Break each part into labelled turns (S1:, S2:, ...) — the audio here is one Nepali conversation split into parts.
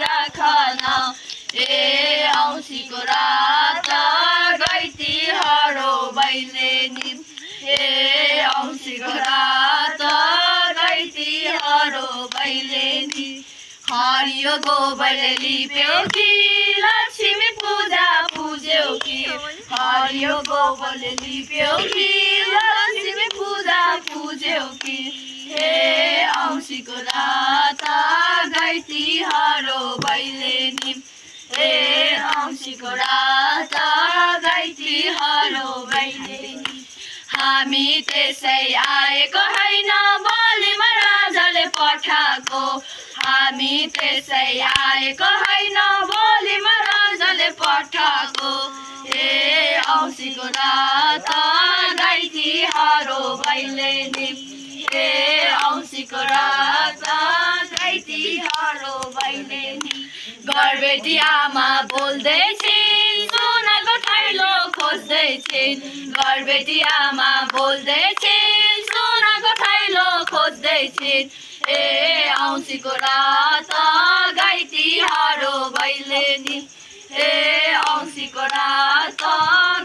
S1: राखन ए औँसीको रात घाइतेहरू भैलेनी ए औँसीको रात घाइतेहरू भैलेनी हरियो गोबरले लिप्यौ कि लक्ष्मी पूजा पूज्यौ कि हरियो गोबरले लिप्यौ कि लक्ष्मी पूजा पूज्यौ कि हे औँसीको रात घाइतेहरू भैलेनी ए औँसीको रात घाइतेहरू भैलेनी हामी त्यसै आएको हैन बलिमा राजाले पठाएको हामी त्यसै आएको हैन बलिमा राजाले पठाएको ए औँसीको रात घाइतेहरू भैलेनी ए औँसीको रात घाइतेहरू भैलेनी घरबेटी आमा बोल्दैछिन् सोनाको थैलो खोज्दैछिन् घरबेटी आमा बोल्दैछिन् सोनाको थैलो खोज्दैछिन् ए औँसीको रात घाइतेहरू भैलेनी ए औँसीको रात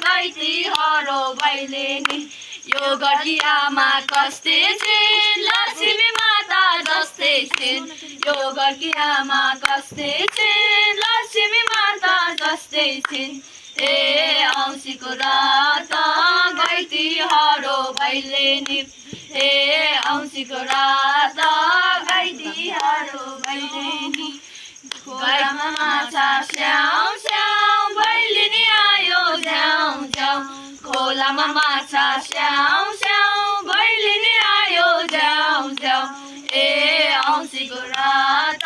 S1: घाइतेहरू भैलेनी यो गठी आमा कस्तै छिन् लक्ष्मी माता जस्तै छिन् यो गठी आमा कस्तै छिन् लक्ष्मी माता जस्तै छिन् ए औँसीको रात घाइतेहरू भैलेनी ए औँसीको रात घाइतेहरू भैलेनी घरमा माछा स्याउ स्याउ भैलेनी आयो झ्याउ झ्याउ खोलामा माछा स्याउ स्याउ भैलेनी आयो झ्याउ झ्याउ ए औँसीको रात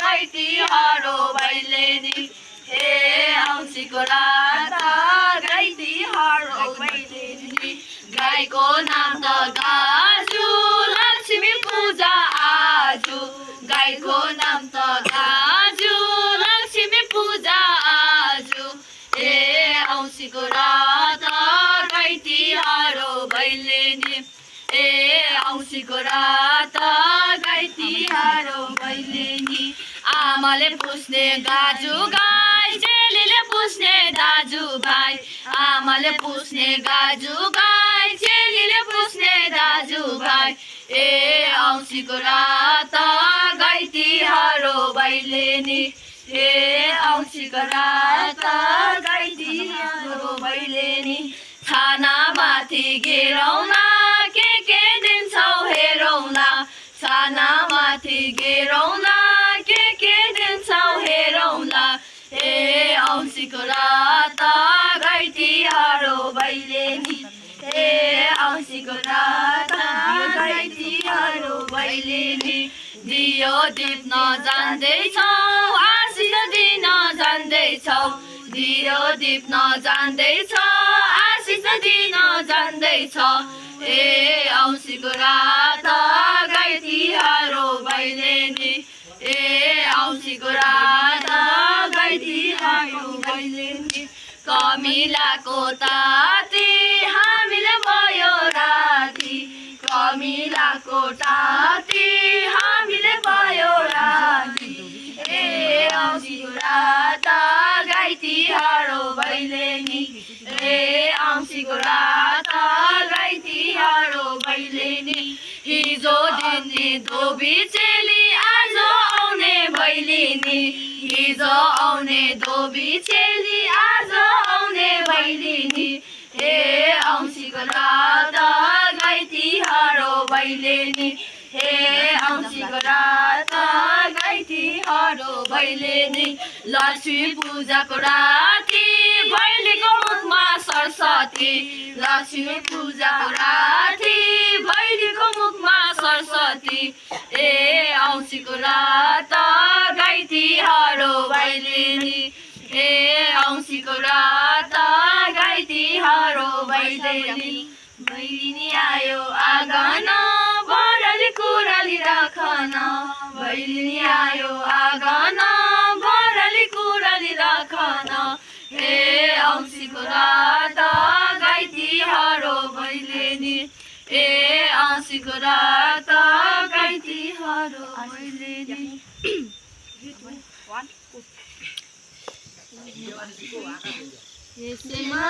S1: घाइतेहरू भैलेनी ए औँसीको रात घाइतेहरू भैलेनी गाईको नाम त गाजु लक्ष्मी पूजा आजु गाईको नाम त गाजु लक्ष्मी पूजा आजु ए औँसीको रात घाइतेहरू भैलेनी ए औँसीको रात घाइतेहरू भैलेनी आमाले पुस्ने गाजु गाई चेलीले पुस्ने दाजु भाइ आमाले पुस्ने गाजु गाई चेलीले पुस्ने दाजु भाइ ए औँसीको रात घाइतेहरू भैलेनी ए औँसीको रात घाइतेहरू भैलेनी छानामाथि घेरौँला के दिन्छौ हेरौँला छानामाथि घेरौँला के दिन्छौ हेरौँला ए औँसीको रात घाइतेहरू भैलेनी ए औँसीको रात घाइतेहरू भैलेनी दियो टिप्न जान्दैछौ आशिष दिन जान्दैछौ दियो टिप्न जान्दैछौ आशिष दिन जान्दैछौ ए औँसीको रात घाइतेहरू भैलेनी ए औँसीको रात घाइतेहरू भैलेनी कमिलाको ताती हामीले भयो राती कमिलाको ताती हामीले भयो राती ए औँसीको रात घाइतेहरू भैलेनी ए औँसीको रात घाइतेहरू भैलेनी हिजो दिने धोबी चेली आज आउने भैलेनी हिजो आउने धोबी चेली आज आउने भैलेनी ए औँसीको रात घाइतेहरू भैलेनी ए औँसीको रात घाइतेहरू भैलेनी लक्ष्मी पूजाको राति भैलीको मुखमा सरस्वती लक्ष्मी पूजाको राति भैलीको मुखमा सरस्वती ए औँसीको रात घाइतेहरू भैलेनी ए औँसीको रात घाइतेहरू भैलेनी भैलेनी आयो आँगन बरली कुराली राखन भैलेनी आयो आँगन बरली कुराली राखन ए औँसीको रात घाइतेहरू भैलेनी ए औँसीको रात घाइतेहरू भैलेनी यसैमा